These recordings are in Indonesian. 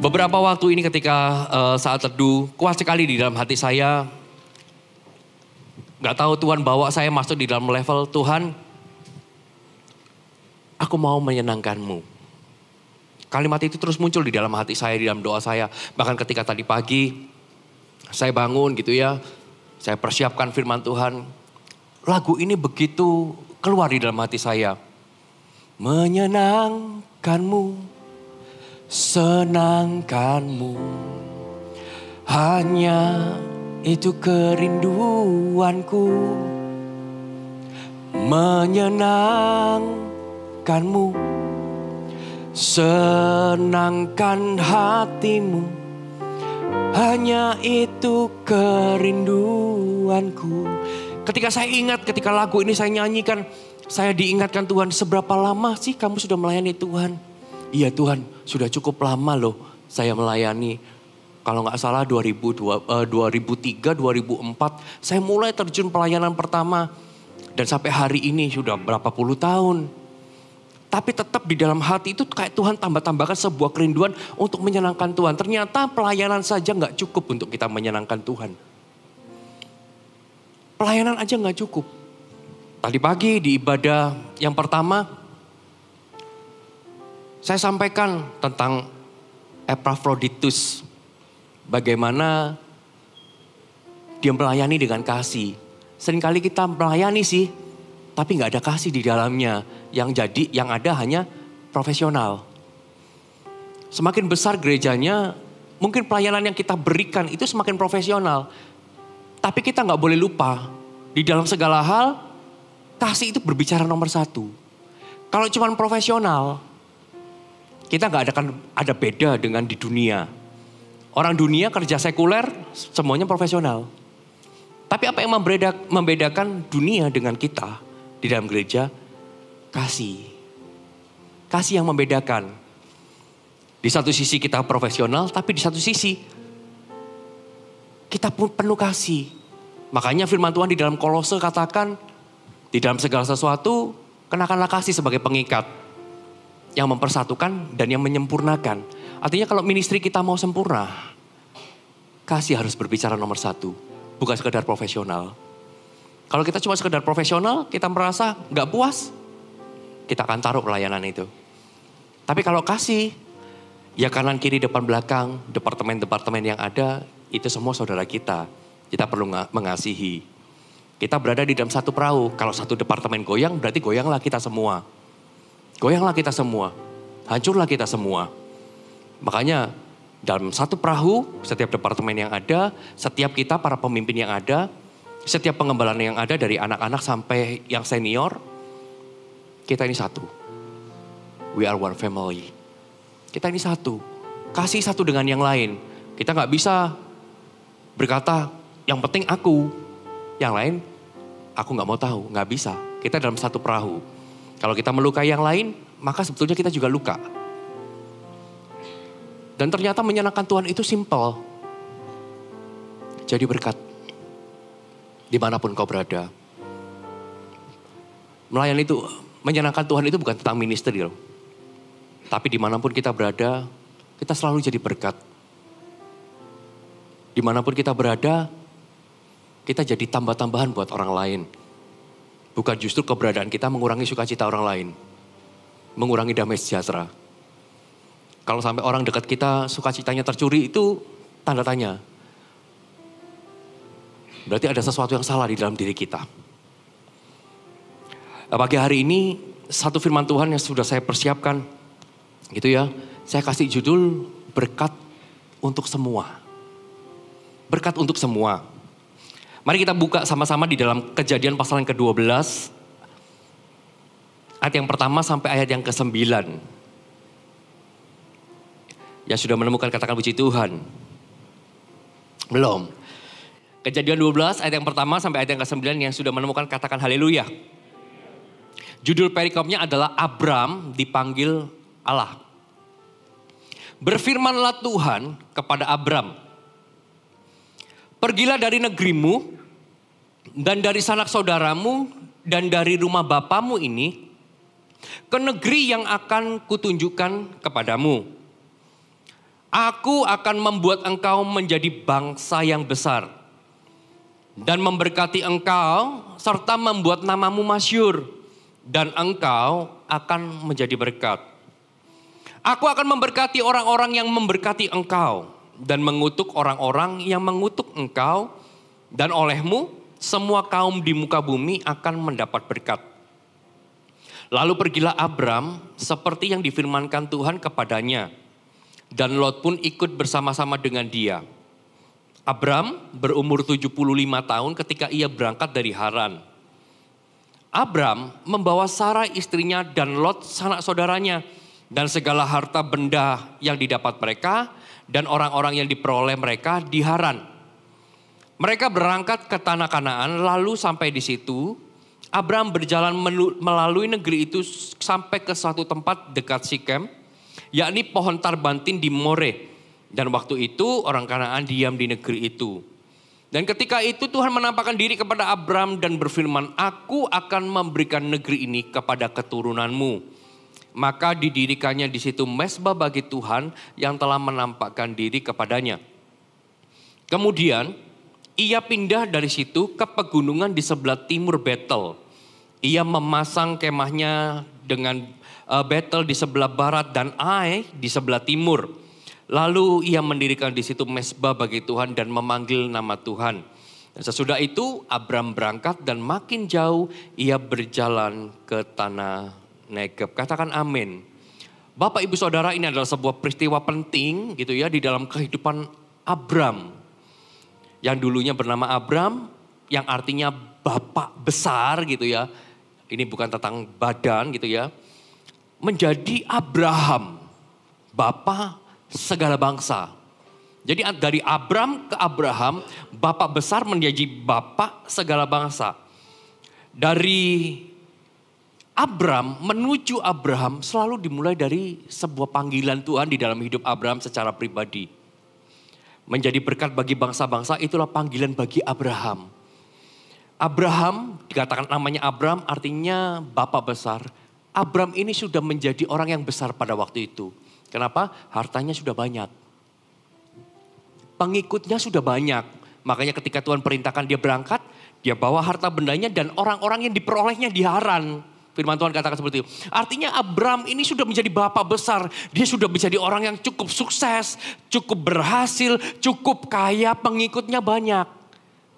Beberapa waktu ini ketika saat teduh, kuat sekali di dalam hati saya. Gak tahu Tuhan bawa saya masuk di dalam level Tuhan, aku mau menyenangkan-Mu. Kalimat itu terus muncul di dalam hati saya, di dalam doa saya. Bahkan ketika tadi pagi, saya bangun gitu ya. Saya persiapkan firman Tuhan. Lagu ini begitu keluar di dalam hati saya. Menyenangkan-Mu, senangkan-Mu. Hanya itu kerinduanku. Menyenangkan-Mu, senangkan hatimu. Hanya itu kerinduanku. Ketika saya ingat, ketika lagu ini saya nyanyikan, saya diingatkan Tuhan, seberapa lama sih kamu sudah melayani Tuhan? Iya Tuhan, sudah cukup lama loh saya melayani. Kalau nggak salah 2003, 2004, saya mulai terjun pelayanan pertama. Dan sampai hari ini sudah berapa puluh tahun. Tapi tetap di dalam hati itu kayak Tuhan tambah-tambahkan sebuah kerinduan untuk menyenangkan Tuhan. Ternyata pelayanan saja nggak cukup untuk kita menyenangkan Tuhan. Pelayanan aja nggak cukup. Tadi pagi di ibadah yang pertama, saya sampaikan tentang Epaphroditus. Bagaimana dia melayani dengan kasih. Seringkali kita melayani sih, tapi nggak ada kasih di dalamnya. Yang ada hanya profesional. Semakin besar gerejanya, mungkin pelayanan yang kita berikan itu semakin profesional. Tapi kita nggak boleh lupa, di dalam segala hal, kasih itu berbicara nomor satu. Kalau cuma profesional, kita nggak akan ada beda dengan di dunia. Orang dunia kerja sekuler, semuanya profesional. Tapi apa yang membedakan dunia dengan kita di dalam gereja? Kasih. Kasih yang membedakan. Di satu sisi kita profesional, tapi di satu sisi kita pun penuh kasih. Makanya firman Tuhan di dalam Kolose katakan, di dalam segala sesuatu, kenakanlah kasih sebagai pengikat. Yang mempersatukan dan yang menyempurnakan. Artinya kalau ministry kita mau sempurna, kasih harus berbicara nomor satu. Bukan sekedar profesional. Kalau kita cuma sekedar profesional, kita merasa gak puas, kita akan taruh pelayanan itu. Tapi kalau kasih, ya kanan, kiri, depan, belakang, departemen-departemen yang ada, itu semua saudara kita. Kita perlu mengasihi. Kita berada di dalam satu perahu. Kalau satu departemen goyang, berarti goyanglah kita semua. Goyanglah kita semua. Hancurlah kita semua. Makanya dalam satu perahu, setiap departemen yang ada, setiap kita para pemimpin yang ada, setiap pengembalaan yang ada dari anak-anak sampai yang senior, kita ini satu. We are one family. Kita ini satu. Kasih satu dengan yang lain. Kita gak bisa berkata, yang penting aku. Yang lain, aku gak mau tahu. Gak bisa. Kita dalam satu perahu. Kalau kita melukai yang lain, maka sebetulnya kita juga luka. Dan ternyata menyenangkan Tuhan itu simple. Jadi berkat. Dimanapun kau berada. Melayani itu, menyenangkan Tuhan itu bukan tentang ministry loh. Tapi dimanapun kita berada, kita selalu jadi berkat. Dimanapun kita berada, kita jadi tambah-tambahan buat orang lain. Bukan justru keberadaan kita mengurangi sukacita orang lain. Mengurangi damai sejahtera. Kalau sampai orang dekat kita sukacitanya tercuri, itu tanda tanya. Berarti ada sesuatu yang salah di dalam diri kita. Pagi hari ini satu firman Tuhan yang sudah saya persiapkan. Gitu ya. Saya kasih judul berkat untuk semua. Berkat untuk semua. Mari kita buka sama-sama di dalam Kejadian pasal yang ke-12. Ayat yang pertama sampai ayat yang ke-9. Ya sudah menemukan katakan puji Tuhan. Belum. Kejadian 12 ayat yang pertama sampai ayat yang ke-9 yang sudah menemukan katakan haleluya. Judul perikopnya adalah Abram dipanggil Allah. Berfirmanlah Tuhan kepada Abram. Pergilah dari negerimu dan dari sanak saudaramu dan dari rumah bapamu ini ke negeri yang akan kutunjukkan kepadamu. Aku akan membuat engkau menjadi bangsa yang besar dan memberkati engkau serta membuat namamu masyhur dan engkau akan menjadi berkat. Aku akan memberkati orang-orang yang memberkati engkau dan mengutuk orang-orang yang mengutuk engkau, dan olehmu semua kaum di muka bumi akan mendapat berkat. Lalu pergilah Abram seperti yang difirmankan Tuhan kepadanya, dan Lot pun ikut bersama-sama dengan dia. Abram berumur 75 tahun ketika ia berangkat dari Haran. Abram membawa Sarai istrinya dan Lot sanak saudaranya dan segala harta benda yang didapat mereka dan orang-orang yang diperoleh mereka di Haran. Mereka berangkat ke tanah Kanaan, lalu sampai di situ Abram berjalan melalui negeri itu sampai ke suatu tempat dekat Sikem, yakni pohon tarbantin di More. Dan waktu itu orang Kanaan diam di negeri itu. Dan ketika itu Tuhan menampakkan diri kepada Abram dan berfirman, "Aku akan memberikan negeri ini kepada keturunanmu." Maka didirikannya di situ mezbah bagi Tuhan yang telah menampakkan diri kepadanya. Kemudian ia pindah dari situ ke pegunungan di sebelah timur Betel. Ia memasang kemahnya dengan Betel di sebelah barat dan Ai di sebelah timur. Lalu ia mendirikan di situ mezbah bagi Tuhan dan memanggil nama Tuhan. Dan sesudah itu Abram berangkat dan makin jauh ia berjalan ke tanah Negeb. Katakan amin. Bapak Ibu Saudara, ini adalah sebuah peristiwa penting gitu ya di dalam kehidupan Abram. Yang dulunya bernama Abram, yang artinya bapak besar gitu ya. Ini bukan tentang badan gitu ya. Menjadi Abraham, bapak segala bangsa. Jadi dari Abram ke Abraham, bapak besar menjadi bapak segala bangsa. Dari Abram menuju Abraham selalu dimulai dari sebuah panggilan Tuhan di dalam hidup Abram secara pribadi. Menjadi berkat bagi bangsa-bangsa, itulah panggilan bagi Abraham. Abraham, dikatakan namanya Abram, artinya bapak besar. Abram ini sudah menjadi orang yang besar pada waktu itu. Kenapa? Hartanya sudah banyak. Pengikutnya sudah banyak. Makanya ketika Tuhan perintahkan dia berangkat, dia bawa harta bendanya dan orang-orang yang diperolehnya di Haran. Firman Tuhan katakan seperti itu. Artinya Abram ini sudah menjadi bapak besar. Dia sudah menjadi orang yang cukup sukses, cukup berhasil, cukup kaya, pengikutnya banyak.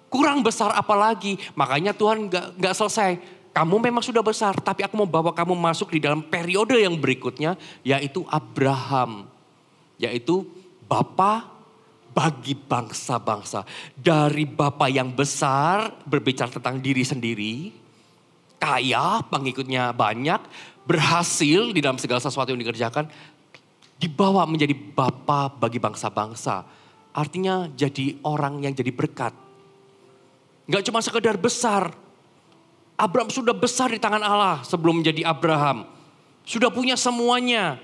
Kurang besar apalagi. Makanya Tuhan gak selesai. Kamu memang sudah besar, tapi aku mau bawa kamu masuk di dalam periode yang berikutnya, yaitu Abraham. Yaitu bapak bagi bangsa-bangsa. Dari bapak yang besar berbicara tentang diri sendiri, kaya, pengikutnya banyak, berhasil di dalam segala sesuatu yang dikerjakan, dibawa menjadi bapa bagi bangsa-bangsa. Artinya jadi orang yang jadi berkat. Gak cuma sekedar besar. Abram sudah besar di tangan Allah sebelum menjadi Abraham. Sudah punya semuanya.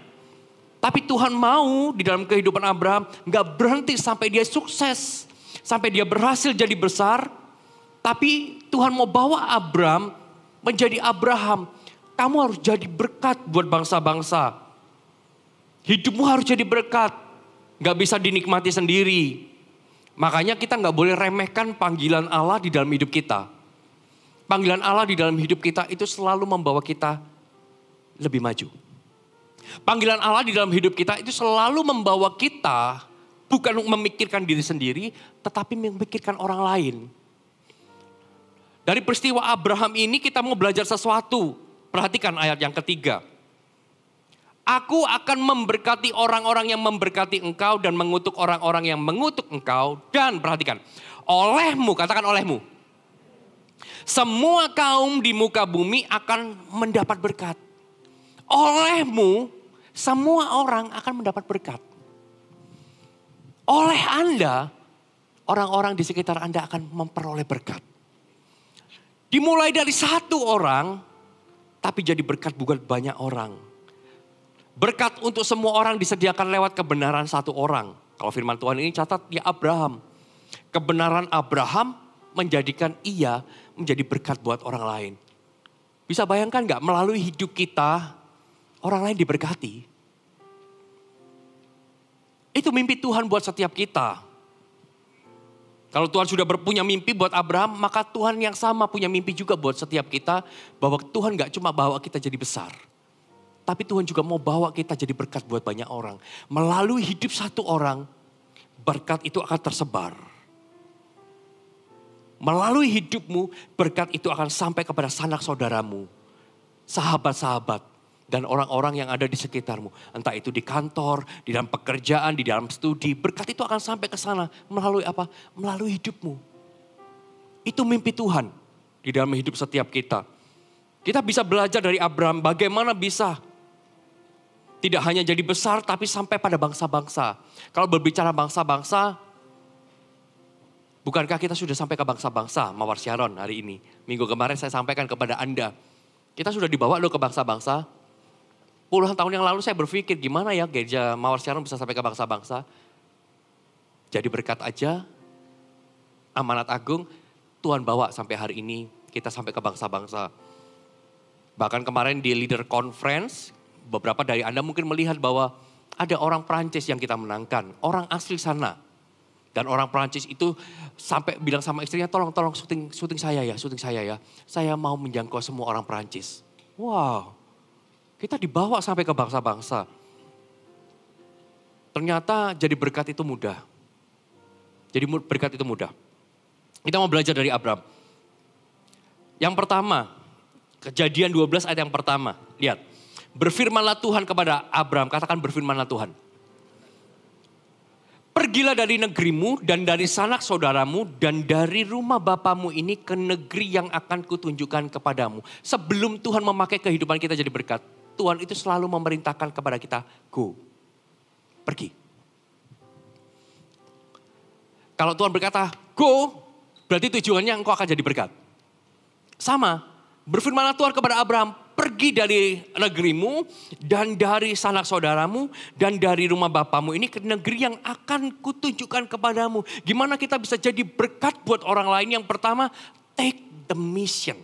Tapi Tuhan mau di dalam kehidupan Abraham gak berhenti sampai dia sukses. Sampai dia berhasil jadi besar. Tapi Tuhan mau bawa Abram menjadi Abraham. Kamu harus jadi berkat buat bangsa-bangsa. Hidupmu harus jadi berkat. Gak bisa dinikmati sendiri. Makanya kita gak boleh remehkan panggilan Allah di dalam hidup kita. Panggilan Allah di dalam hidup kita itu selalu membawa kita lebih maju. Panggilan Allah di dalam hidup kita itu selalu membawa kita bukan memikirkan diri sendiri, tetapi memikirkan orang lain. Dari peristiwa Abraham ini kita mau belajar sesuatu. Perhatikan ayat yang ketiga. Aku akan memberkati orang-orang yang memberkati engkau dan mengutuk orang-orang yang mengutuk engkau. Dan perhatikan, olehmu, katakan olehmu. Semua kaum di muka bumi akan mendapat berkat. Olehmu, semua orang akan mendapat berkat. Oleh Anda, orang-orang di sekitar Anda akan memperoleh berkat. Dimulai dari satu orang, tapi jadi berkat buat banyak orang. Berkat untuk semua orang disediakan lewat kebenaran satu orang. Kalau firman Tuhan ini catat ya Abraham. Kebenaran Abraham menjadikan ia menjadi berkat buat orang lain. Bisa bayangkan gak melalui hidup kita, orang lain diberkati. Itu mimpi Tuhan buat setiap kita. Kalau Tuhan sudah punya mimpi buat Abraham, maka Tuhan yang sama punya mimpi juga buat setiap kita. Bahwa Tuhan gak cuma bawa kita jadi besar. Tapi Tuhan juga mau bawa kita jadi berkat buat banyak orang. Melalui hidup satu orang, berkat itu akan tersebar. Melalui hidupmu, berkat itu akan sampai kepada sanak saudaramu. Sahabat-sahabat, dan orang-orang yang ada di sekitarmu. Entah itu di kantor, di dalam pekerjaan, di dalam studi. Berkat itu akan sampai ke sana. Melalui apa? Melalui hidupmu. Itu mimpi Tuhan di dalam hidup setiap kita. Kita bisa belajar dari Abraham bagaimana bisa tidak hanya jadi besar tapi sampai pada bangsa-bangsa. Kalau berbicara bangsa-bangsa, bukankah kita sudah sampai ke bangsa-bangsa Mawar Sharon hari ini? Minggu kemarin saya sampaikan kepada Anda. Kita sudah dibawa loh ke bangsa-bangsa. Puluhan tahun yang lalu saya berpikir gimana ya gereja Mawar Sharon bisa sampai ke bangsa-bangsa. Jadi berkat aja, amanat agung, Tuhan bawa sampai hari ini kita sampai ke bangsa-bangsa. Bahkan kemarin di Leader Conference, beberapa dari Anda mungkin melihat bahwa ada orang Prancis yang kita menangkan. Orang asli sana. Dan orang Prancis itu sampai bilang sama istrinya, tolong syuting saya ya. Saya mau menjangkau semua orang Prancis. Wow. Kita dibawa sampai ke bangsa-bangsa. Ternyata jadi berkat itu mudah. Jadi berkat itu mudah. Kita mau belajar dari Abraham. Yang pertama, Kejadian 12 ayat yang pertama. Lihat, berfirmanlah Tuhan kepada Abraham, katakan berfirmanlah Tuhan. Pergilah dari negerimu dan dari sanak saudaramu dan dari rumah bapamu ini ke negeri yang akan kutunjukkan kepadamu. Sebelum Tuhan memakai kehidupan kita jadi berkat, Tuhan itu selalu memerintahkan kepada kita, go, pergi. Kalau Tuhan berkata, go, berarti tujuannya engkau akan jadi berkat. Sama, berfirmanlah Tuhan kepada Abraham, pergi dari negerimu dan dari sanak saudaramu dan dari rumah bapamu ini ke negeri yang akan kutunjukkan kepadamu. Gimana kita bisa jadi berkat buat orang lain? Yang pertama, take the mission.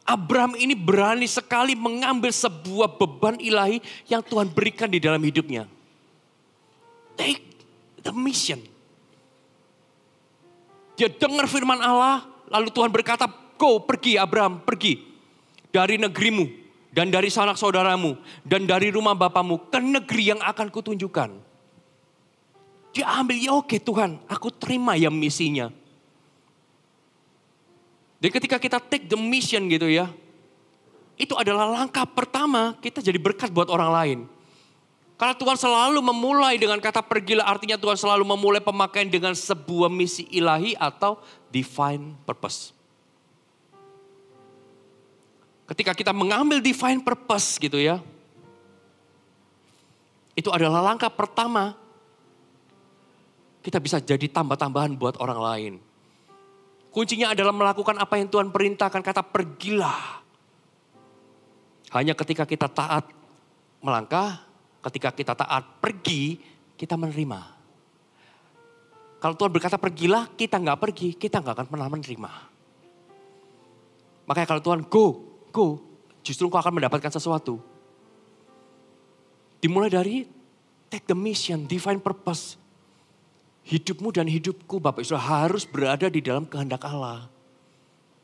Abraham ini berani sekali mengambil sebuah beban ilahi yang Tuhan berikan di dalam hidupnya. Take the mission. Dia dengar firman Allah, lalu Tuhan berkata, go, pergi Abraham, pergi. Dari negerimu, dan dari sanak saudaramu, dan dari rumah bapamu, ke negeri yang akan kutunjukkan. Dia ambil, ya oke Tuhan, aku terima ya misinya. Dan ketika kita take the mission gitu ya, itu adalah langkah pertama kita jadi berkat buat orang lain. Karena Tuhan selalu memulai dengan kata pergilah, artinya Tuhan selalu memulai pemakaian dengan sebuah misi ilahi atau divine purpose. Ketika kita mengambil divine purpose gitu ya, itu adalah langkah pertama kita bisa jadi tambah-tambahan buat orang lain. Kuncinya adalah melakukan apa yang Tuhan perintahkan, kata pergilah. Hanya ketika kita taat melangkah, ketika kita taat pergi, kita menerima. Kalau Tuhan berkata pergilah, kita nggak pergi, kita nggak akan pernah menerima. Makanya kalau Tuhan go, justru engkau akan mendapatkan sesuatu. Dimulai dari take the mission, divine purpose. Hidupmu dan hidupku Bapak Ibu harus berada di dalam kehendak Allah.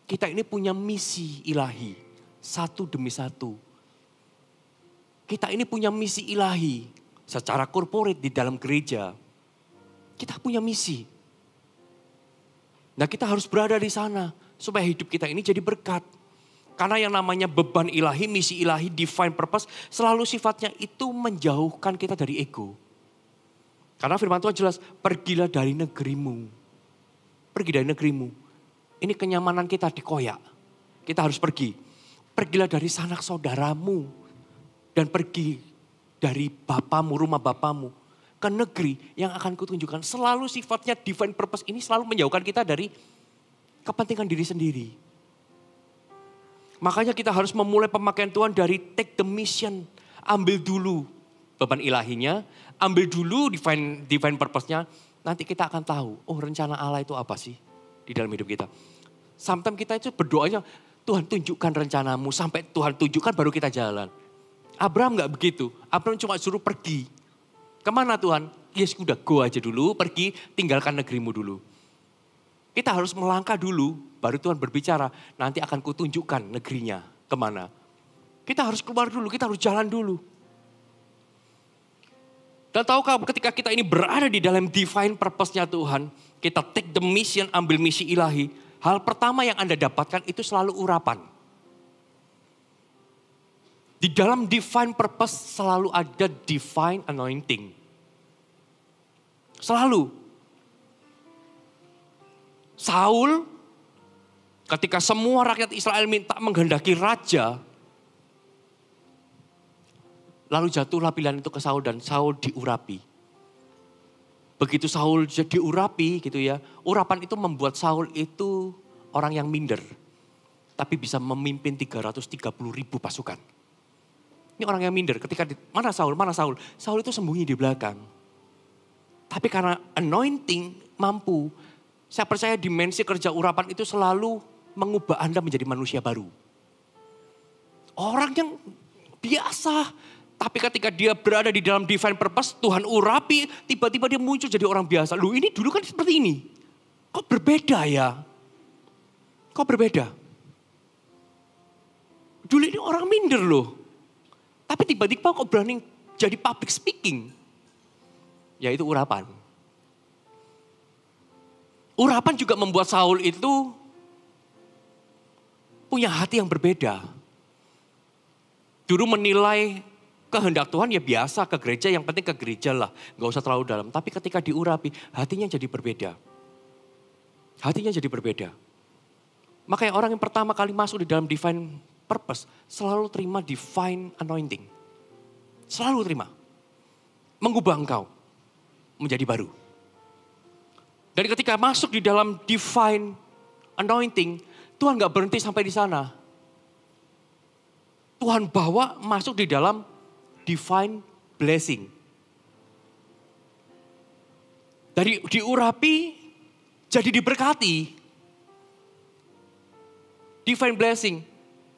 Kita ini punya misi ilahi, satu demi satu. Kita ini punya misi ilahi secara korporat di dalam gereja. Kita punya misi. Nah kita harus berada di sana supaya hidup kita ini jadi berkat. Karena yang namanya beban ilahi, misi ilahi, divine purpose selalu sifatnya itu menjauhkan kita dari ego. Karena firman Tuhan jelas, pergilah dari negerimu. Pergi dari negerimu. Ini kenyamanan kita dikoyak. Kita harus pergi. Pergilah dari sanak saudaramu. Dan pergi dari bapamu, rumah bapamu. Ke negeri yang akan kutunjukkan. Selalu sifatnya divine purpose ini selalu menjauhkan kita dari kepentingan diri sendiri. Makanya kita harus memulai pemakaian Tuhan dari take the mission. Ambil dulu beban ilahinya, ambil dulu divine purpose-nya. Nanti kita akan tahu, oh rencana Allah itu apa sih di dalam hidup kita. Sometimes kita itu berdoanya, Tuhan tunjukkan rencanamu, sampai Tuhan tunjukkan baru kita jalan. Abraham gak begitu, Abraham cuma suruh pergi. Kemana Tuhan? Ya sudah, go aja dulu, pergi, tinggalkan negerimu dulu. Kita harus melangkah dulu, baru Tuhan berbicara, nanti akan kutunjukkan negerinya kemana. Kita harus keluar dulu, kita harus jalan dulu. Dan tahukah ketika kita ini berada di dalam divine purpose-nya Tuhan, kita take the mission, ambil misi ilahi, hal pertama yang Anda dapatkan itu selalu urapan. Di dalam divine purpose selalu ada divine anointing. Selalu. Saul, ketika semua rakyat Israel minta menghendaki raja, lalu jatuhlah pilihan itu ke Saul dan Saul diurapi. Begitu Saul diurapi gitu ya, urapan itu membuat Saul itu orang yang minder. Tapi bisa memimpin 330.000 pasukan. Ini orang yang minder ketika, mana Saul? Saul itu sembunyi di belakang. Tapi karena anointing mampu, saya percaya dimensi kerja urapan itu selalu mengubah Anda menjadi manusia baru. Orang yang biasa, tapi ketika dia berada di dalam divine purpose, Tuhan urapi, tiba-tiba dia muncul jadi orang biasa. Loh ini dulu kan seperti ini. Kok berbeda ya? Kok berbeda? Dulu ini orang minder loh. Tapi tiba-tiba kok berani jadi public speaking. Yaitu urapan. Urapan juga membuat Saul itu punya hati yang berbeda. Dulu menilai kehendak Tuhan ya biasa ke gereja, yang penting ke gereja lah. Gak usah terlalu dalam. Tapi ketika diurapi, hatinya jadi berbeda. Hatinya jadi berbeda. Makanya orang yang pertama kali masuk di dalam divine purpose, selalu terima divine anointing. Selalu terima. Mengubah engkau menjadi baru. Dan ketika masuk di dalam divine anointing, Tuhan gak berhenti sampai di sana. Tuhan bawa masuk di dalam divine blessing. Dari diurapi, jadi diberkati. Divine blessing.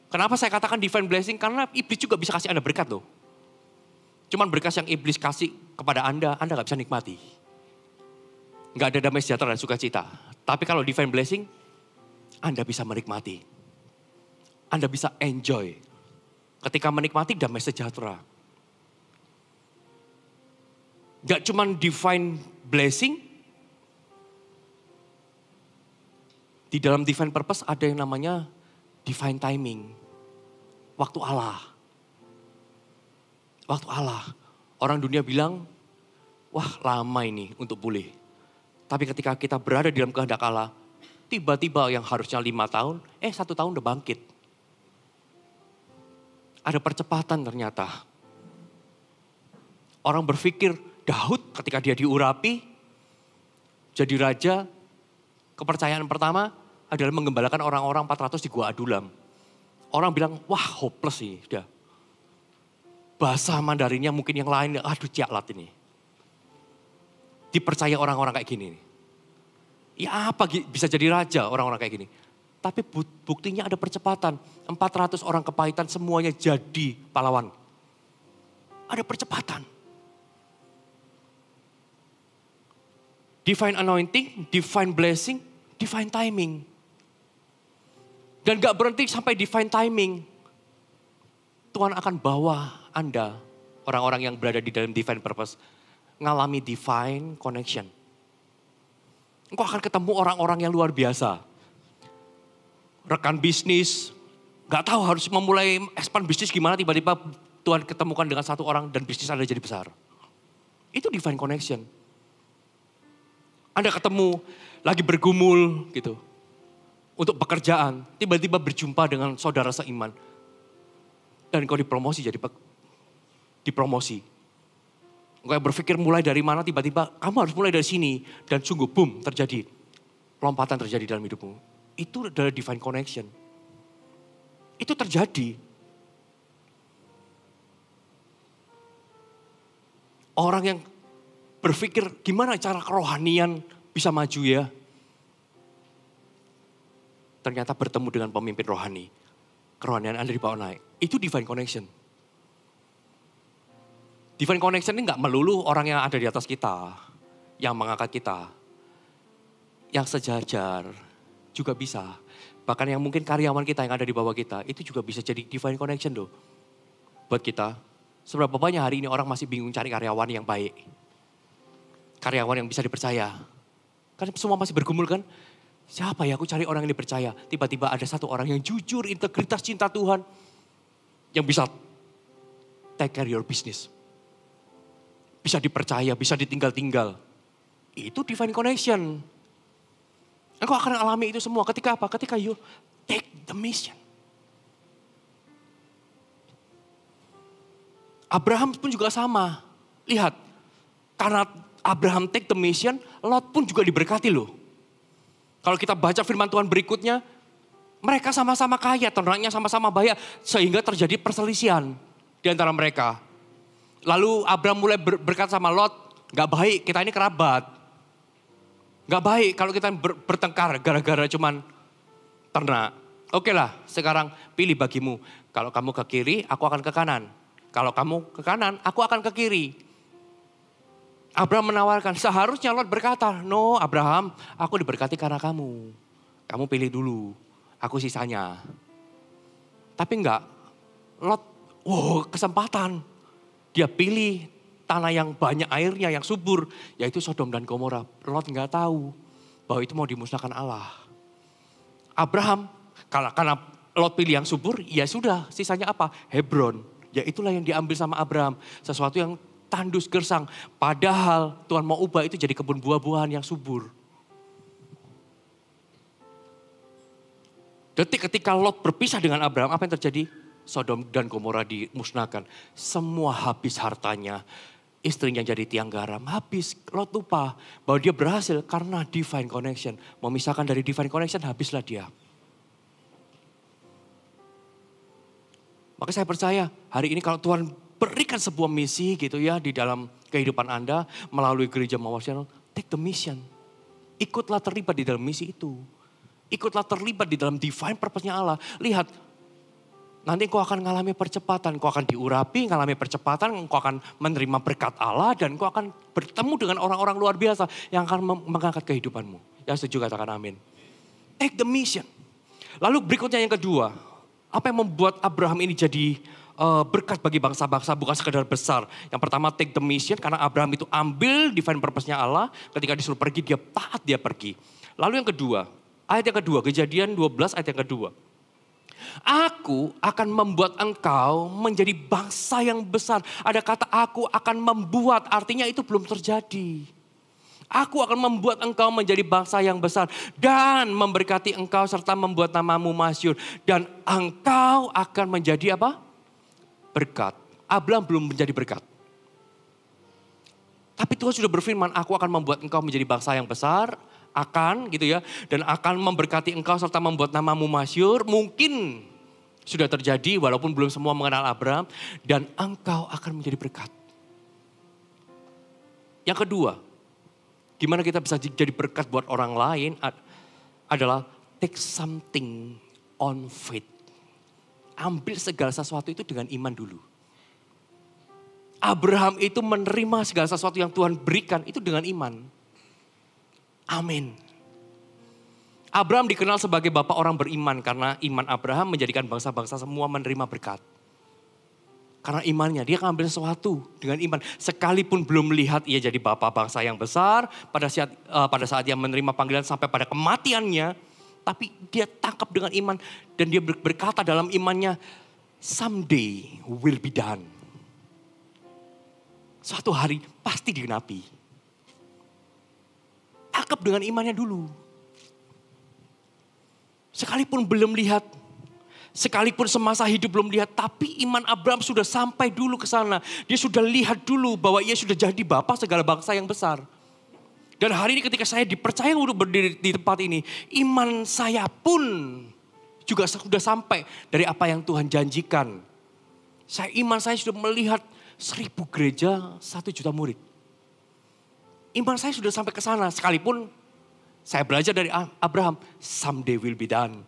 Kenapa saya katakan divine blessing? Karena iblis juga bisa kasih Anda berkat loh. Cuman berkat yang iblis kasih kepada Anda gak bisa nikmati. Gak ada damai sejahtera dan sukacita. Tapi kalau divine blessing, Anda bisa menikmati. Anda bisa enjoy. Ketika menikmati damai sejahtera. Gak cuman divine blessing. Di dalam divine purpose ada yang namanya divine timing. Waktu Allah. Waktu Allah. Orang dunia bilang, wah lama ini untuk pulih. Tapi ketika kita berada di dalam kehendak Allah, tiba-tiba yang harusnya 5 tahun, 1 tahun udah bangkit. Ada percepatan ternyata. Orang berpikir Daud ketika dia diurapi, jadi raja, kepercayaan pertama adalah menggembalakan orang-orang 400 di Gua Adulam. Orang bilang, wah hopeless sih, udah. Bahasa Mandarinnya mungkin yang lain, aduh ciaklat ini. Dipercaya orang-orang kayak gini. Ya apa bisa jadi raja orang-orang kayak gini. Tapi buktinya ada percepatan. 400 orang kepahitan semuanya jadi pahlawan. Ada percepatan. Divine anointing, divine blessing, divine timing. Dan gak berhenti sampai divine timing. Tuhan akan bawa Anda, orang-orang yang berada di dalam divine purpose, ngalami divine connection. Engkau akan ketemu orang-orang yang luar biasa. Rekan bisnis, gak tahu harus memulai expand bisnis gimana, tiba-tiba Tuhan ketemukan dengan satu orang dan bisnis Anda jadi besar. Itu divine connection. Anda ketemu, lagi bergumul gitu. Untuk pekerjaan, tiba-tiba berjumpa dengan saudara seiman. Dan kau dipromosi jadi dipromosi. Engkau berpikir mulai dari mana, tiba-tiba kamu harus mulai dari sini. Dan sungguh boom terjadi. Lompatan terjadi dalam hidupmu. Itu adalah divine connection. Itu terjadi. Orang yang berpikir gimana cara kerohanian bisa maju ya. Ternyata bertemu dengan pemimpin rohani. Kerohanian Anda dibawa naik. Itu divine connection. Divine connection ini nggak melulu orang yang ada di atas kita, yang mengangkat kita. Yang sejajar juga bisa. Bahkan yang mungkin karyawan kita yang ada di bawah kita, itu juga bisa jadi divine connection loh. Buat kita, seberapa banyak hari ini orang masih bingung cari karyawan yang baik. Karyawan yang bisa dipercaya. Kan semua masih bergumul kan? Siapa ya aku cari orang yang dipercaya? Tiba-tiba ada satu orang yang jujur, integritas, cinta Tuhan. Yang bisa take care your business. Bisa dipercaya, bisa ditinggal-tinggal. Itu divine connection. Engkau akan alami itu semua. Ketika apa? Ketika you take the mission. Abraham pun juga sama. Lihat, karena Abraham take the mission, Lot pun juga diberkati loh. Kalau kita baca firman Tuhan berikutnya, mereka sama-sama kaya, ternaknya sama-sama banyak, sehingga terjadi perselisihan di antara mereka. Lalu Abraham mulai berkata sama Lot, gak baik, kita ini kerabat. Gak baik kalau kita bertengkar gara-gara cuman ternak. Oke lah, sekarang pilih bagimu. Kalau kamu ke kiri, aku akan ke kanan. Kalau kamu ke kanan, aku akan ke kiri. Abraham menawarkan, seharusnya Lot berkata, no Abraham, aku diberkati karena kamu. Kamu pilih dulu, aku sisanya. Tapi enggak, Lot, kesempatan. Dia pilih tanah yang banyak airnya, yang subur, yaitu Sodom dan Gomora. Lot nggak tahu bahwa itu mau dimusnahkan Allah. Abraham, karena Lot pilih yang subur, ya sudah, sisanya apa? Hebron. Ya itulah yang diambil sama Abraham. Sesuatu yang tandus gersang. Padahal Tuhan mau ubah itu jadi kebun buah-buahan yang subur. Detik ketika Lot berpisah dengan Abraham, apa yang terjadi? Sodom dan Gomora dimusnahkan. Semua habis hartanya. Istrinya jadi tiang garam, habis. Lot lupa bahwa dia berhasil karena divine connection. Memisahkan dari divine connection, habislah dia. Maka saya percaya hari ini kalau Tuhan berikan sebuah misi gitu ya di dalam kehidupan Anda melalui gereja Mawar Channel, take the mission. Ikutlah terlibat di dalam misi itu. Ikutlah terlibat di dalam divine purpose-nya Allah. Lihat, nanti kau akan mengalami percepatan, kau akan diurapi, mengalami percepatan, kau akan menerima berkat Allah dan kau akan bertemu dengan orang-orang luar biasa yang akan mengangkat kehidupanmu. Yang setuju katakan amin. Take the mission. Lalu berikutnya yang kedua, apa yang membuat Abraham ini jadi berkat bagi bangsa-bangsa bukan sekedar besar. Yang pertama take the mission karena Abraham itu ambil divine purpose-nya Allah. Ketika disuruh pergi dia taat, dia pergi. Lalu yang kedua, ayat yang kedua, Kejadian 12 ayat yang kedua. Aku akan membuat engkau menjadi bangsa yang besar. Ada kata aku akan membuat, artinya itu belum terjadi. Aku akan membuat engkau menjadi bangsa yang besar. Dan memberkati engkau serta membuat namamu masyhur. Dan engkau akan menjadi apa? Berkat. Abraham belum menjadi berkat. Tapi Tuhan sudah berfirman, aku akan membuat engkau menjadi bangsa yang besar. Akan gitu ya, dan akan memberkati engkau serta membuat namamu masyhur. Mungkin sudah terjadi walaupun belum semua mengenal Abraham. Dan engkau akan menjadi berkat. Yang kedua, gimana kita bisa jadi berkat buat orang lain adalah take something on faith. Ambil segala sesuatu itu dengan iman dulu. Abraham itu menerima segala sesuatu yang Tuhan berikan itu dengan iman. Amin. Abraham dikenal sebagai bapak orang beriman karena iman Abraham menjadikan bangsa-bangsa semua menerima berkat. Karena imannya, dia akan ambil sesuatu dengan iman. Sekalipun belum melihat ia jadi bapak bangsa yang besar, pada saat dia menerima panggilan sampai pada kematiannya, tapi dia tangkap dengan iman dan dia berkata dalam imannya, someday will be done. Suatu hari pasti digenapi. Tangkap dengan imannya dulu. Sekalipun belum lihat, sekalipun semasa hidup belum lihat, tapi iman Abraham sudah sampai dulu ke sana. Dia sudah lihat dulu bahwa ia sudah jadi bapak segala bangsa yang besar. Dan hari ini ketika saya dipercaya untuk berdiri di tempat ini, iman saya pun juga sudah sampai dari apa yang Tuhan janjikan. Iman saya sudah melihat 1000 gereja, 1 juta murid. Iman saya sudah sampai ke sana, sekalipun saya belajar dari Abraham, someday will be done.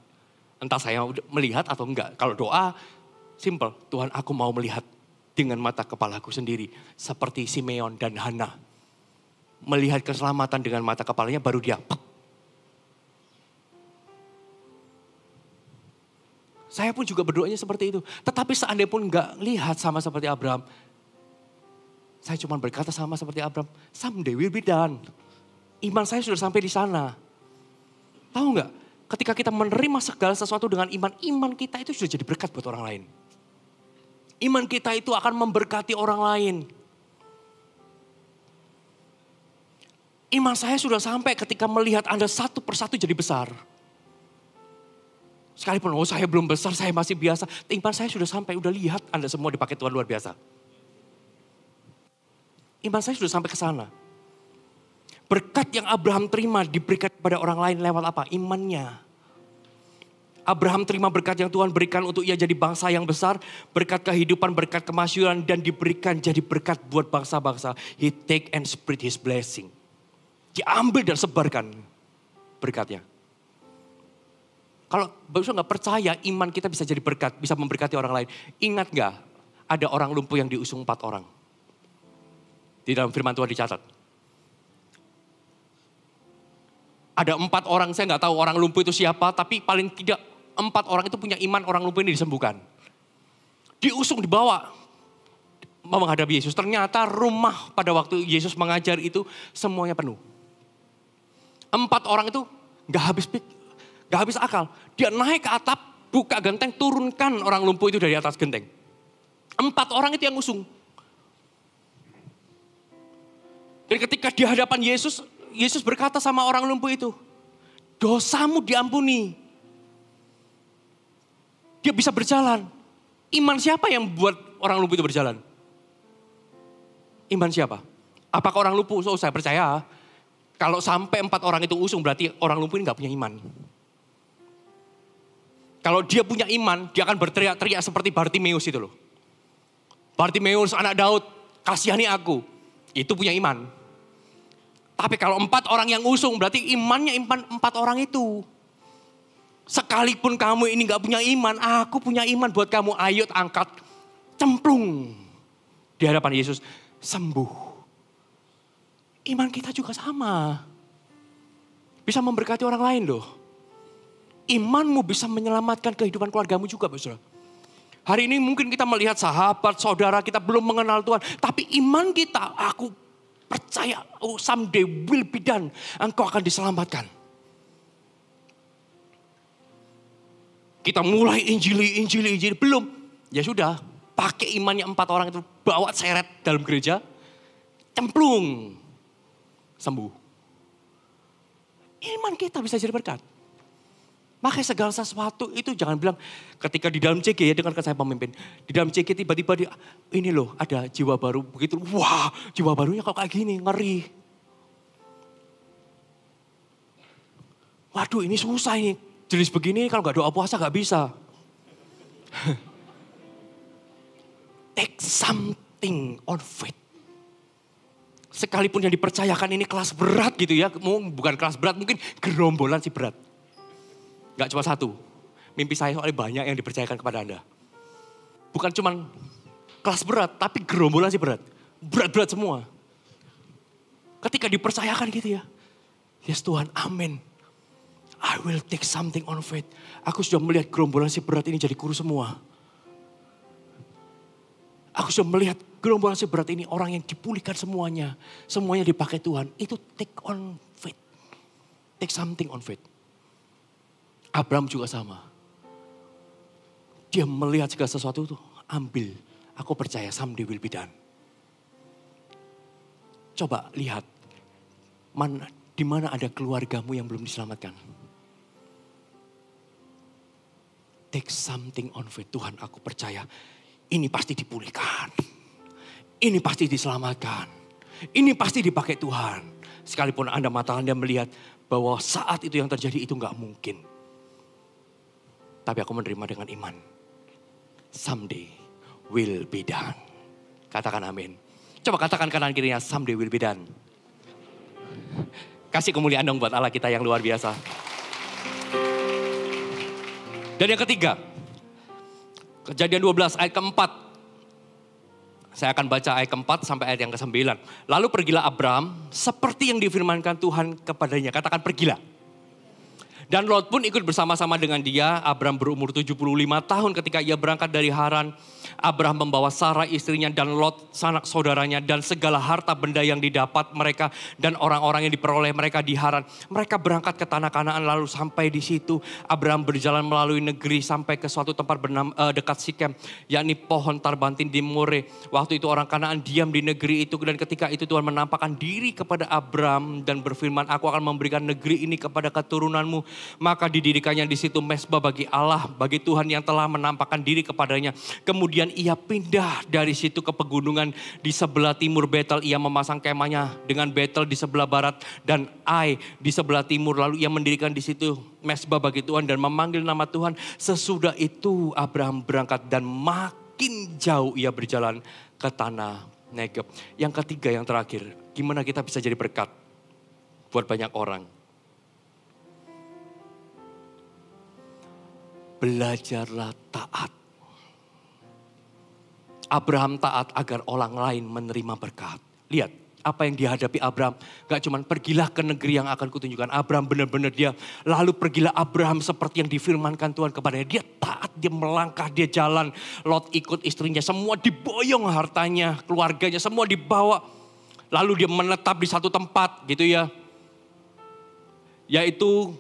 Entah saya melihat atau enggak. Kalau doa, simple, Tuhan aku mau melihat dengan mata kepalaku sendiri. Seperti Simeon dan Hana. Melihat keselamatan dengan mata kepalanya baru dia. Saya pun juga berdoanya seperti itu. Tetapi seandainya pun gak lihat sama seperti Abraham. Saya cuma berkata sama seperti Abraham. Someday will be done. Iman saya sudah sampai di sana. Tahu gak? Ketika kita menerima segala sesuatu dengan iman. Iman kita itu sudah jadi berkat buat orang lain. Iman kita itu akan memberkati orang lain. Iman saya sudah sampai ketika melihat Anda satu persatu jadi besar. Sekalipun, saya belum besar, saya masih biasa. Iman saya sudah sampai, udah lihat Anda semua dipakai Tuhan luar biasa. Iman saya sudah sampai ke sana. Berkat yang Abraham terima diberikan kepada orang lain lewat apa? Imannya. Abraham terima berkat yang Tuhan berikan untuk ia jadi bangsa yang besar. Berkat kehidupan, berkat kemasyhuran dan diberikan jadi berkat buat bangsa-bangsa. He take and spread his blessing. Diambil dan sebarkan berkatnya. Kalau Bapak nggak percaya iman kita bisa jadi berkat, bisa memberkati orang lain. Ingat nggak ada orang lumpuh yang diusung 4 orang? Di dalam firman Tuhan dicatat. Ada 4 orang, saya nggak tahu orang lumpuh itu siapa, tapi paling tidak 4 orang itu punya iman orang lumpuh ini disembuhkan. Diusung, dibawa menghadapi Yesus. Ternyata rumah pada waktu Yesus mengajar itu semuanya penuh. 4 orang itu nggak habis akal. Dia naik ke atap, buka genteng, turunkan orang lumpuh itu dari atas genteng. 4 orang itu yang ngusung. Dan ketika di hadapan Yesus, Yesus berkata sama orang lumpuh itu, dosamu diampuni. Dia bisa berjalan. Iman siapa yang buat orang lumpuh itu berjalan? Iman siapa? Apakah orang lumpuh? Saya percaya. Kalau sampai 4 orang itu usung berarti orang lumpuh ini gak punya iman. Kalau dia punya iman, dia akan berteriak-teriak seperti Bartimeus itu loh. Bartimeus anak Daud, kasihani aku. Itu punya iman. Tapi kalau 4 orang yang usung berarti imannya iman 4 orang itu. Sekalipun kamu ini gak punya iman, aku punya iman buat kamu. Ayo angkat, cemplung. Di hadapan Yesus, sembuh. Iman kita juga sama. Bisa memberkati orang lain loh. Imanmu bisa menyelamatkan kehidupan keluargamu juga, Saudara. Hari ini mungkin kita melihat sahabat, saudara kita belum mengenal Tuhan. Tapi iman kita, aku percaya, someday will be done. Engkau akan diselamatkan. Kita mulai injili, belum. Ya sudah, pakai imannya 4 orang itu, bawa seret dalam gereja, cemplung, sembuh. Iman kita bisa jadi berkat. Makanya segala sesuatu itu jangan bilang ketika di dalam CG ya, dengarkan saya pemimpin. Di dalam CG tiba-tiba ini loh ada jiwa baru begitu. Wah, jiwa barunya kok kayak gini, ngeri. Waduh, ini susah ini. Jenis begini kalau gak doa puasa gak bisa. Take something on faith. Sekalipun yang dipercayakan ini kelas berat gitu ya. Bukan kelas berat, mungkin gerombolan sih berat. Gak cuma 1. Mimpi saya soalnya banyak yang dipercayakan kepada Anda. Bukan cuma kelas berat, tapi gerombolan sih berat. Berat-berat semua. Ketika dipercayakan gitu ya. Yes Tuhan, amin. I will take something on faith. Aku sudah melihat gerombolan si berat ini jadi kuru semua. Aku sudah melihat gerombolan si berat ini orang yang dipulihkan semuanya. Semuanya dipakai Tuhan. Itu take on faith. Take something on faith. Abraham juga sama. Dia melihat segala sesuatu itu, ambil. Aku percaya someday will be done. Coba lihat, di mana ada keluargamu yang belum diselamatkan. Take something on faith. Tuhan, aku percaya ini pasti dipulihkan. Ini pasti diselamatkan. Ini pasti dipakai Tuhan. Sekalipun mata Anda melihat bahwa saat itu yang terjadi itu gak mungkin. Tapi aku menerima dengan iman. Someday will be done. Katakan amin. Coba katakan kanan kirinya, someday will be done. Kasih kemuliaan dong buat Allah kita yang luar biasa. Dan yang ketiga, Kejadian 12 ayat keempat. Saya akan baca ayat keempat sampai ayat yang ke-9. Lalu pergilah Abram seperti yang difirmankan Tuhan kepadanya. Katakan pergilah. Dan Lot pun ikut bersama-sama dengan dia. Abram berumur 75 tahun ketika ia berangkat dari Haran. Abram membawa Sarah istrinya dan Lot sanak saudaranya dan segala harta benda yang didapat mereka dan orang-orang yang diperoleh mereka di Haran. Mereka berangkat ke tanah Kanaan lalu sampai di situ. Abram berjalan melalui negeri sampai ke suatu tempat dekat Sikem, yakni pohon tarbantin di More. Waktu itu orang Kanaan diam di negeri itu dan ketika itu Tuhan menampakkan diri kepada Abram dan berfirman, aku akan memberikan negeri ini kepada keturunanmu. Maka didirikannya di situ mezbah bagi Allah, bagi Tuhan yang telah menampakkan diri kepadanya. Kemudian ia pindah dari situ ke pegunungan di sebelah timur Betel. Ia memasang kemahnya dengan Betel di sebelah barat dan Ai di sebelah timur. Lalu ia mendirikan di situ mezbah bagi Tuhan dan memanggil nama Tuhan. Sesudah itu Abraham berangkat dan makin jauh ia berjalan ke tanah Negeb. Yang ketiga, yang terakhir, gimana kita bisa jadi berkat buat banyak orang? Belajarlah taat. Abraham taat agar orang lain menerima berkat. Lihat apa yang dihadapi Abraham. Gak cuman pergilah ke negeri yang akan kutunjukkan. Abraham benar-benar dia. Lalu pergilah Abraham seperti yang difirmankan Tuhan kepadanya. Dia taat, dia melangkah, dia jalan. Lot ikut istrinya, semua diboyong hartanya, keluarganya, semua dibawa. Lalu dia menetap di satu tempat gitu ya. Yaitu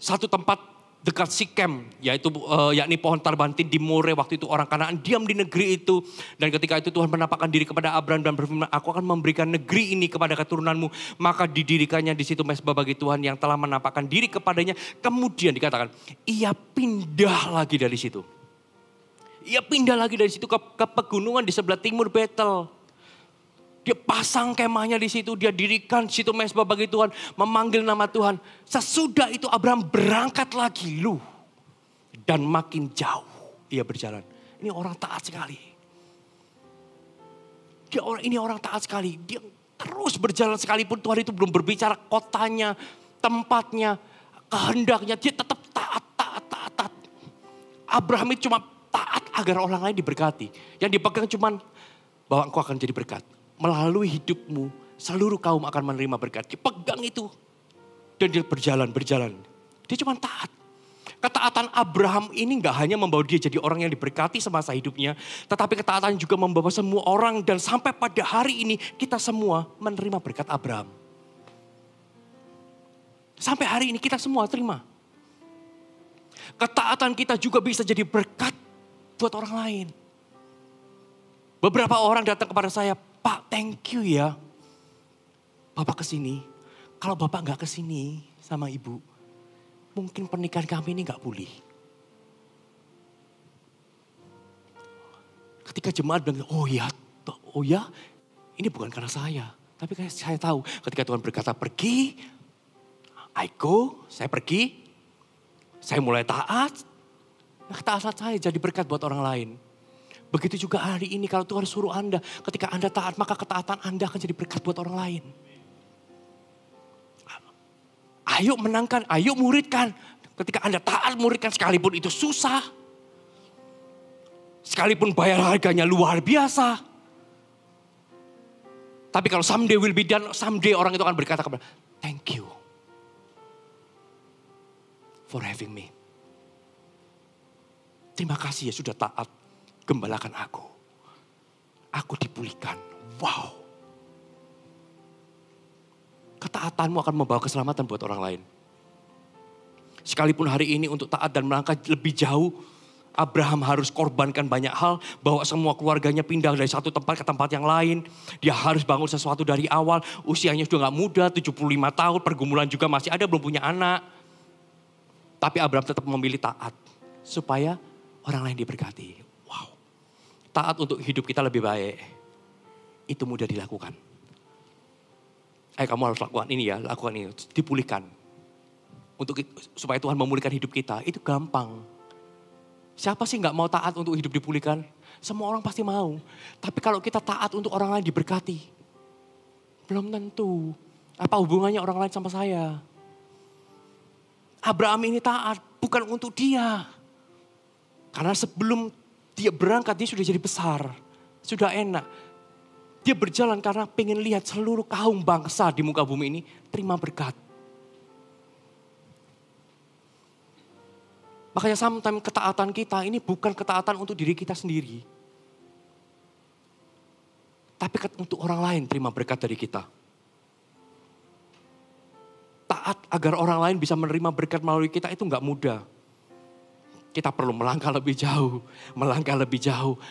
satu tempat dekat Sikem, yaitu yakni pohon tarbantin di More. Waktu itu orang Kanaan diam di negeri itu. Dan ketika itu Tuhan menampakkan diri kepada Abraham dan berfirman, aku akan memberikan negeri ini kepada keturunanmu. Maka didirikannya di situ mezbah bagi Tuhan yang telah menampakkan diri kepadanya. Kemudian dikatakan, ia pindah lagi dari situ. Ia pindah lagi dari situ ke pegunungan di sebelah timur Betel. Dia pasang kemahnya di situ, dia dirikan di situ mezbah bagi Tuhan, memanggil nama Tuhan. Sesudah itu Abraham berangkat lagi dan makin jauh ia berjalan. Ini orang taat sekali. Ini orang taat sekali. Dia terus berjalan sekalipun Tuhan itu belum berbicara kotanya, tempatnya, kehendaknya. Dia tetap taat. Abraham itu cuma taat agar orang lain diberkati. Yang dipegang cuma bahwa engkau akan jadi berkat. Melalui hidupmu, seluruh kaum akan menerima berkat. Dia pegang itu. Dan dia berjalan. Dia cuma taat. Ketaatan Abraham ini gak hanya membawa dia jadi orang yang diberkati semasa hidupnya. Tetapi ketaatan juga membawa semua orang. Dan sampai pada hari ini kita semua menerima berkat Abraham. Sampai hari ini kita semua terima. Ketaatan kita juga bisa jadi berkat buat orang lain. Beberapa orang datang kepada saya, Pak, thank you ya. Bapak kesini. Kalau Bapak gak kesini sama Ibu, mungkin pernikahan kami ini gak pulih. Ketika jemaat bilang, oh ya, ini bukan karena saya. Tapi saya tahu ketika Tuhan berkata pergi, I go, saya pergi. Saya mulai taat. Ketaatan saya jadi berkat buat orang lain. Begitu juga hari ini kalau Tuhan suruh Anda, ketika Anda taat maka ketaatan Anda akan jadi berkat buat orang lain. Ayo menangkan, ayo muridkan. Ketika Anda taat muridkan sekalipun itu susah. Sekalipun bayar harganya luar biasa. Tapi kalau someday will be done, someday orang itu akan berkata kepada, thank you for having me. Terima kasih ya sudah taat. Gembalakan aku. Aku dipulihkan. Wow. Ketaatanmu akan membawa keselamatan buat orang lain. Sekalipun hari ini untuk taat dan melangkah lebih jauh, Abraham harus korbankan banyak hal. Bawa semua keluarganya pindah dari satu tempat ke tempat yang lain. Dia harus bangun sesuatu dari awal. Usianya sudah gak muda, 75 tahun. Pergumulan juga masih ada, belum punya anak. Tapi Abraham tetap memilih taat. Supaya orang lain diberkati. Taat untuk hidup kita lebih baik. Itu mudah dilakukan. Kamu harus lakukan ini ya, lakukan ini. Dipulihkan. Supaya Tuhan memulihkan hidup kita, itu gampang. Siapa sih gak mau taat untuk hidup dipulihkan? Semua orang pasti mau. Tapi kalau kita taat untuk orang lain diberkati, belum tentu. Apa hubungannya orang lain sama saya? Abraham ini taat, bukan untuk dia. Karena sebelum dia berangkat, dia sudah jadi besar. sudah enak. Dia berjalan karena pengen lihat seluruh kaum bangsa di muka bumi ini terima berkat. Makanya sometimes ketaatan kita ini bukan ketaatan untuk diri kita sendiri. Tapi untuk orang lain terima berkat dari kita. Taat agar orang lain bisa menerima berkat melalui kita itu gak mudah. Kita perlu melangkah lebih jauh,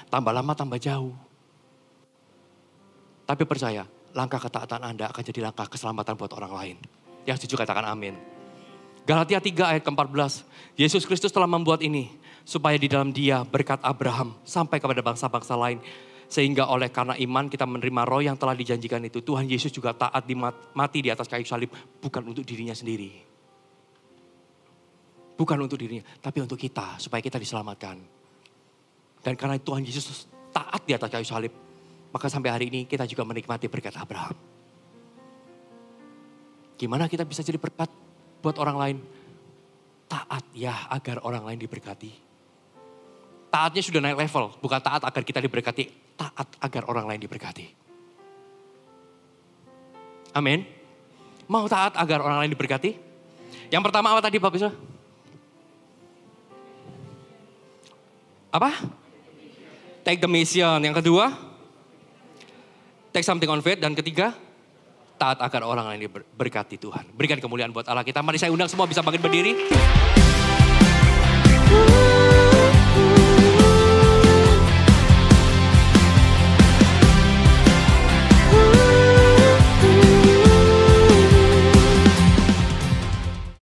tambah lama tambah jauh. Tapi percaya, langkah ketaatan Anda akan jadi langkah keselamatan buat orang lain. Yang setuju katakan amin. Galatia 3 ayat ke-14. Yesus Kristus telah membuat ini, supaya di dalam Dia berkat Abraham sampai kepada bangsa-bangsa lain. Sehingga oleh karena iman kita menerima roh yang telah dijanjikan itu. Tuhan Yesus juga taat mati di atas kayu salib, bukan untuk dirinya sendiri. Bukan untuk dirinya, tapi untuk kita, supaya kita diselamatkan. Dan karena Tuhan Yesus taat di atas kayu salib, maka sampai hari ini kita juga menikmati berkat Abraham. Gimana kita bisa jadi berkat buat orang lain? Taat ya agar orang lain diberkati. Taatnya sudah naik level, bukan taat agar kita diberkati, taat agar orang lain diberkati. Amin. Mau taat agar orang lain diberkati? Yang pertama apa tadi Bapak Bisa? Apa? Take the mission. Yang kedua, take something on faith. Dan ketiga, taat agar orang lain diberkati Tuhan. Berikan kemuliaan buat Allah kita. Mari saya undang semua bisa bangkit berdiri.